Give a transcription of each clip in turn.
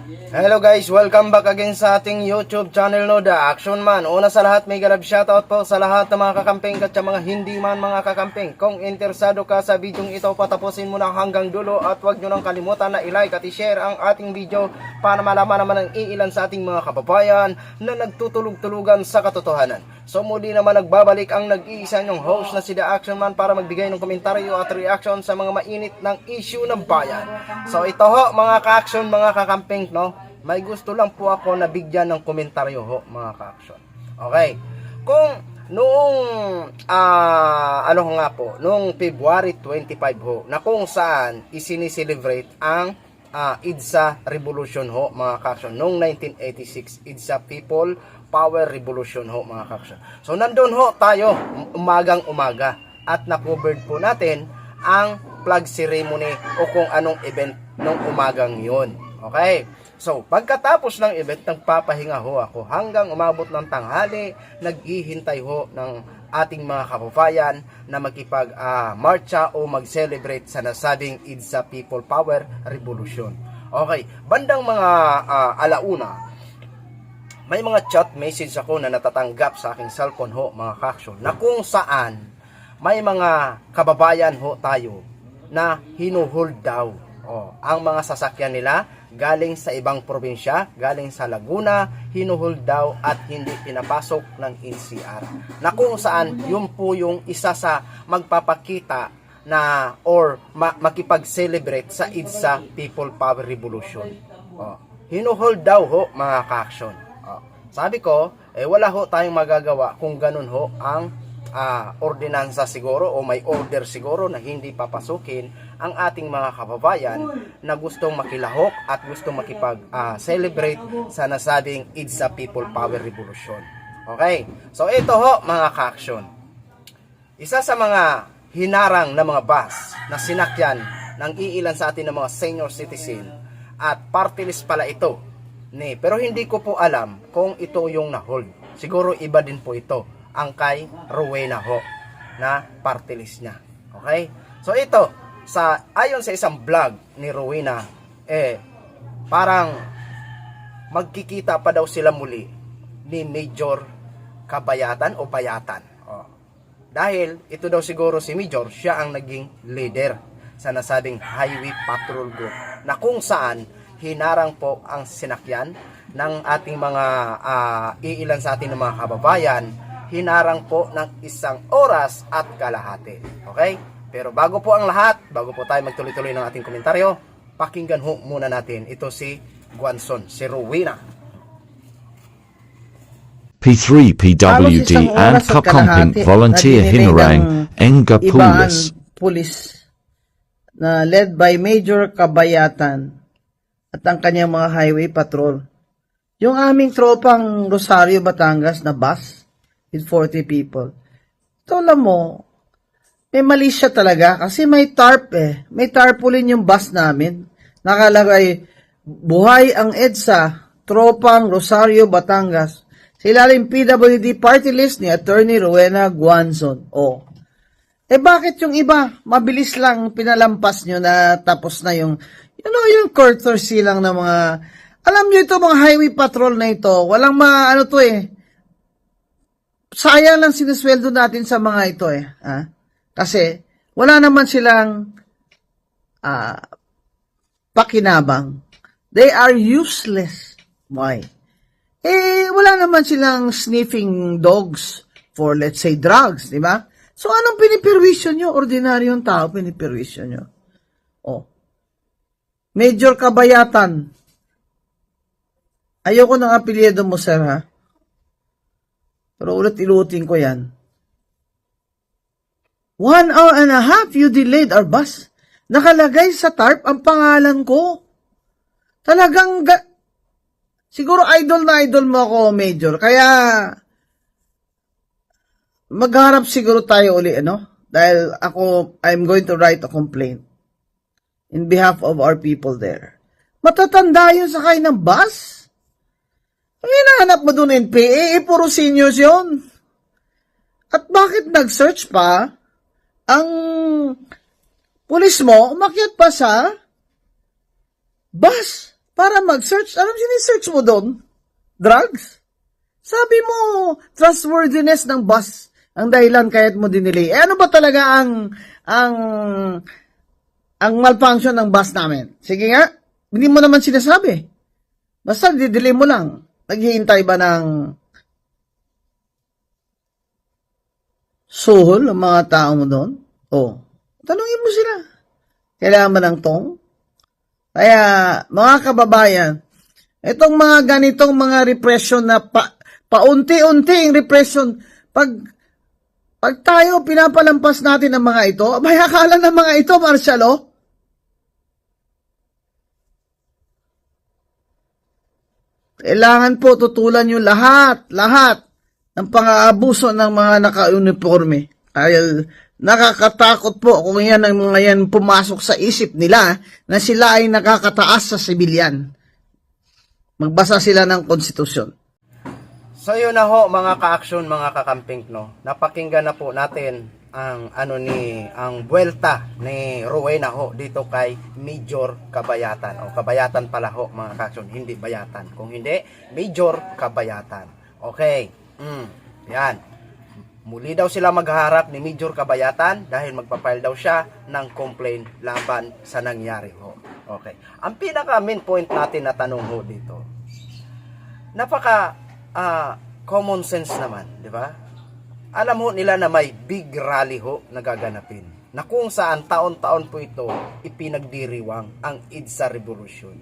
Hello guys, welcome back again sa ating YouTube channel no, The Action Man. Una sa lahat, may galab shoutout po sa lahat ng mga kakamping at sa mga hindi man mga kakamping. Kung interesado ka sa video ito, patapusin mo na hanggang dulo at huwag nyo nang kalimutan na i-like at i-share ang ating video para malaman naman ang iilan sa ating mga kababayan na nagtutulog-tulugan sa katotohanan. So muli naman nagbabalik ang nag-iisa nyong host na si The Action Man para magbigay ng komentaryo at reaction sa mga mainit ng issue ng bayan. So ito ho mga ka-action, mga kakamping no, may gusto lang po ako na bigyan ng komentaryo ho mga ka-action. Okay, kung noong noong February 25 ho, na kung saan isiniselebrate ang EDSA Revolution ho mga ka-action, noong 1986, EDSA People Power Revolution ho mga ka-action. So nandun ho tayo umagang umaga at na-covered po natin ang flag ceremony o kung anong event nung umagang yun. Okay, so pagkatapos ng event, nagpapahinga ho ako hanggang umabot ng tanghali, naghihintay ho ng ating mga kababayan na makipag-marcha o mag-celebrate sa nasabing EDSA People Power Revolution. Okay, bandang mga alauna, may mga chat message ako na natatanggap sa aking cellphone ho mga ka-action, na kung saan may mga kababayan ho tayo na hinuhold daw ang mga sasakyan nila galing sa ibang probinsya, galing sa Laguna, hinuhold daw at hindi pinapasok ng NCR. Na kung saan yun po yung isa sa magpapakita na or makipag-celebrate sa EDSA People Power Revolution. Hinuhold daw ho mga ka-action. Sabi ko, wala ho tayong magagawa kung ganun ho ang ordinansa siguro o may order siguro na hindi papasukin ang ating mga kababayan na gustong makilahok at gustong makipag-celebrate sa nasabing EDSA People Power Revolution. Okay, so ito ho mga ka-action, isa sa mga hinarang na mga bus na sinakyan ng iilan sa atin ng mga senior citizen at party list pala ito pero hindi ko po alam kung ito yung na-hold. Siguro iba din po ito, ang kay Rowena ho na party list niya. Okay? So ito, ayon sa isang vlog ni Rowena, parang magkikita pa daw sila muli ni Major Kabayatan o Bayatan. Dahil ito daw siguro si Major, siya ang naging leader sa nasabing Highway Patrol Group, na kung saan hinarang po ang sinakyan ng ating mga iilan sa ating mga kababayan, hinarang po ng 1 oras at kalahati. Okay? Pero bago po ang lahat, bago po tayo magtuloy-tuloy ng ating komentaryo, pakinggan ho muna natin ito si Guanzon, si Rowena. P3 PWD and Kakamping Volunteer Hinarang Enga Pulis. Pulis na led by Major Kabayatan at ang kanyang mga highway patrol. Yung aming tropang Rosario, Batangas na bus with 40 people. Ito alam mo, may mali siya talaga kasi may tarp May tarpaulin yung bus namin. Nakalagay, buhay ang EDSA, tropang Rosario, Batangas. Sa ilalim PWD party list ni Attorney Rowena Guanzon. Bakit yung iba? Mabilis lang pinalampas nyo na tapos na yung courtesy lang ng mga, alam nyo ito mga highway patrol na ito, walang sayang lang sinisweldo natin sa mga ito Kasi, wala naman silang pakinabang. They are useless. Why? Wala naman silang sniffing dogs for, let's say, drugs, di ba? So, anong pinipirwisyo nyo? Ordinaryong tao, pinipirwisyo nyo. Major Kabayatan. Ayoko ng apelyido mo, sir, ha? Pero ulit-ilutin ko yan. 1 hour and a half, you delayed our bus. Nakalagay sa tarp ang pangalan ko. Talagang, siguro idol na idol mo ako, Major. Kaya, magharap siguro tayo uli, Dahil I'm going to write a complaint in behalf of our people there. Matatanda yun sakay ng bus? Ang hinahanap mo doon NPA, puro seniors yun. At bakit nag-search pa ang pulis mo, umakyat pa sa bus? para mag-search. Anong sinisearch mo doon? Drugs? Sabi mo, trustworthiness ng bus ang dahilan kaya't mo dinelay. Eh, ano ba talaga ang malfunction ng bus namin? Sige nga, hindi mo naman sinasabi. Basta didelay mo lang. Naghihintay ba ng suhol ang mga tao mo doon? O, tanungin mo sila. Kailangan ba ng tong? Kaya, mga kababayan, itong mga ganitong mga repression na paunti-unti yung repression, pag tayo pinapalampas natin ang mga ito, may akala ng mga ito, Marshalo, kailangan po tutulan yung lahat ng pang-aabuso ng mga naka-uniforme. Dahil nakakatakot po kung yan ang mga yan pumasok sa isip nila na sila ay nakakataas sa sibilyan. Magbasa sila ng konstitusyon. So yun na ho mga ka-action, mga kakamping, no. Napakinggan na po natin ang ang buwelta ni Rowena ho dito kay Major Kabayatan. O Kabayatan pala ho mga ka-action, hindi Bayatan. Kung hindi, Major Kabayatan. Okay. Yan. Muli daw sila maghaharap ni Major Kabayatan dahil magpapile daw siya ng complaint laban sa nangyari ho. Okay. Ang pinaka main point natin na tanong ho dito. Napaka common sense naman, di ba? Alam ho nila na may big rally ho na gaganapin. Na kung saan taon-taon po ito ipinagdiriwang ang EDSA Revolution.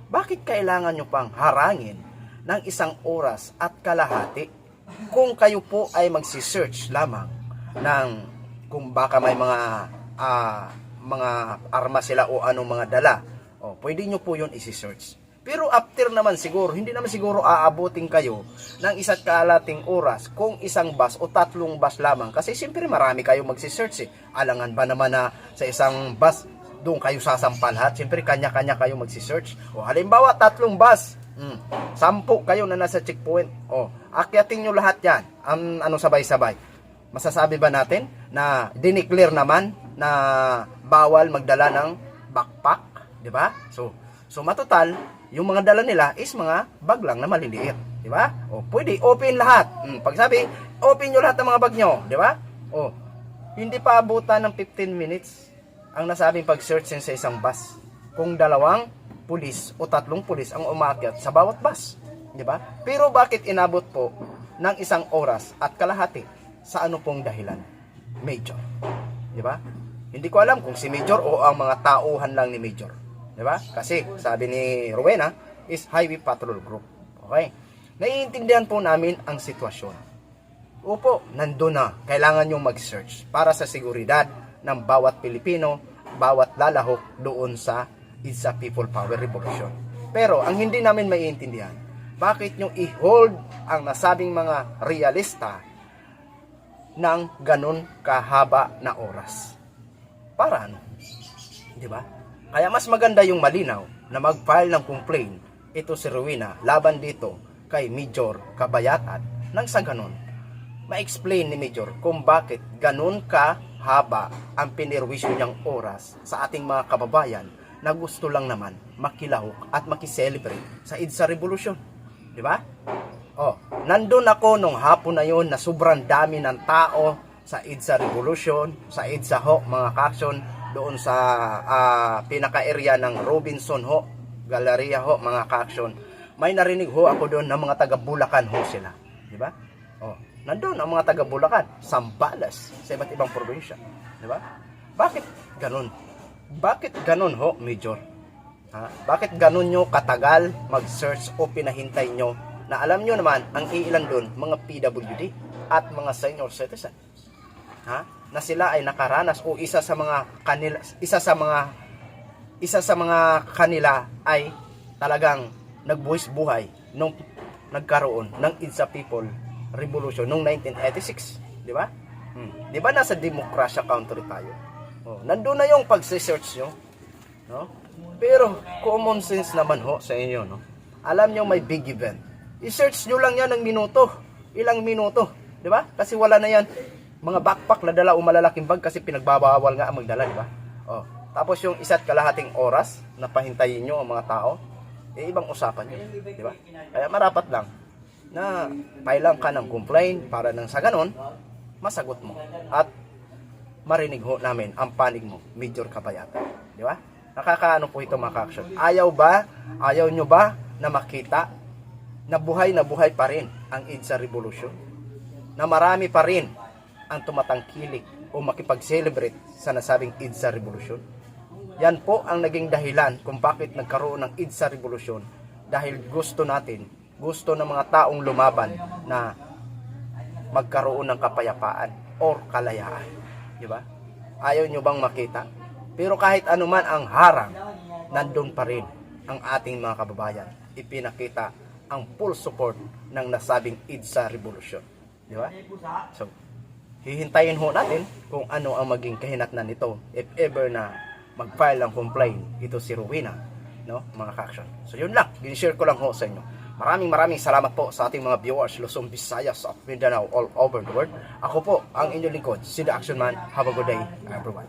Bakit kailangan nyo pang harangin ng 1 oras at kalahati kung kayo po ay magsi-search lamang ng kung baka may mga armas sila o anong mga dala. O, pwede nyo po yun isi-search. Pero after naman siguro, hindi naman siguro aabutin kayo ng 1 kalating oras kung 1 bus o 3 bus lamang. Kasi siyempre marami kayo magsi-search eh. Alangan ba naman na sa 1 bus doon kayo sasampal lahat? Siyempre kanya-kanya kayo magsi-search. O halimbawa 3 bus, 10 kayo na nasa checkpoint. O akyatin nyo lahat yan. Ano sabay-sabay. Masasabi ba natin na dineclare naman na bawal magdala ng backpack? Diba? So matotal, yung mga dala nila is mga bag lang na maliliit, di ba? O pwede open lahat. Pag sabi, open nyo lahat ng mga bag nyo, di ba? O hindi pa abutan ng 15 minutes ang nasabing pag-search sa 1 bus. Kung 2 pulis o 3 pulis ang umakyat sa bawat bus, di ba? Pero bakit inabot po ng 1 oras at kalahati? Sa ano pong dahilan? Major, di ba? Hindi ko alam kung si Major o ang mga tauhan lang ni Major. Diba? Kasi sabi ni Rowena is Highway Patrol Group. Okay? Naiintindihan po namin ang sitwasyon. Opo, nandun na. Kailangan nyo mag-search para sa seguridad ng bawat Pilipino, bawat lalahok doon sa EDSA People Power Revolution. Pero ang hindi namin maiintindihan, bakit nyo i-hold ang nasabing mga realista ng ganun kahaba na oras? Para ano? Diba? Kaya mas maganda yung malinaw na mag-file ng complaint ito si Rowena laban dito kay Major Kabayatan nang sa ganun ma-explain ni Major kung bakit ganun kahaba ang pinirwisyo niyang oras sa ating mga kababayan na gusto lang naman makilahok at makiselebrate sa EDSA Revolution. Di ba? Nandun ako nung hapon na yun na sobrang dami ng tao sa EDSA Revolution, sa EDSA ho, mga ka-action, doon sa pinaka-area ng Robinson ho, Galleria ho, mga ka-action. May narinig ho ako doon ng mga taga Bulacan ho sila. Di ba? Nandun ang mga taga Bulacan, Sambales, sa iba't ibang probinsya. Di ba? Bakit ganun? Bakit ganun ho, Major? Bakit ganun nyo katagal mag-search o pinahintay nyo na alam nyo naman ang iilan doon, mga PWD at mga senior citizen? Na sila ay nakaranas o isa sa mga kanila ay talagang nagbuhis buhay nung nagkaroon ng EDSA People Revolution noong 1986, di ba? Di ba nasa demokrasya country tayo? Nandoon na yung pag-search nyo, no? Pero common sense naman ho sa inyo, no? Alam nyo may big event. I-search nyo lang yan ng minuto, ilang minuto, di ba? Kasi wala na yan mga backpack na dala o malalaking bag kasi pinagbabawal nga ang magdala, di ba? Tapos yung 1 kalahating oras na pahintayin nyo ang mga tao, ibang usapan yun, di ba? Kaya marapat lang na pailang ka ng complaint para nang sa ganon, masagot mo at marinig ho namin ang panig mo, Major Kabayatan. Di ba? Nakakaano po ito mga ka-action. Ayaw nyo ba na makita na buhay pa rin ang EDSA Revolution? Na marami pa rin ang tumatangkilik o makipag-celebrate sa nasabing EDSA Revolution? Yan po ang naging dahilan kung bakit nagkaroon ng EDSA Revolution, dahil gusto ng mga taong lumaban na magkaroon ng kapayapaan or kalayaan. Di ba? Ayaw nyo bang makita? Pero kahit anuman ang harang, nandun pa rin ang ating mga kababayan. Ipinakita ang full support ng nasabing EDSA Revolution. Di ba? So, hihintayin ho natin kung ano ang maging kahinatnan nito if ever na mag-file ng complaint ito si Rowena, no, mga ka-action. So yun lang, ginishare ko lang ho sa inyo. Maraming salamat po sa ating mga viewers, Luzon, Visayas, at Mindanao, all over the world. Ako po ang inyong lingkod, si The Action Man. Have a good day, everyone.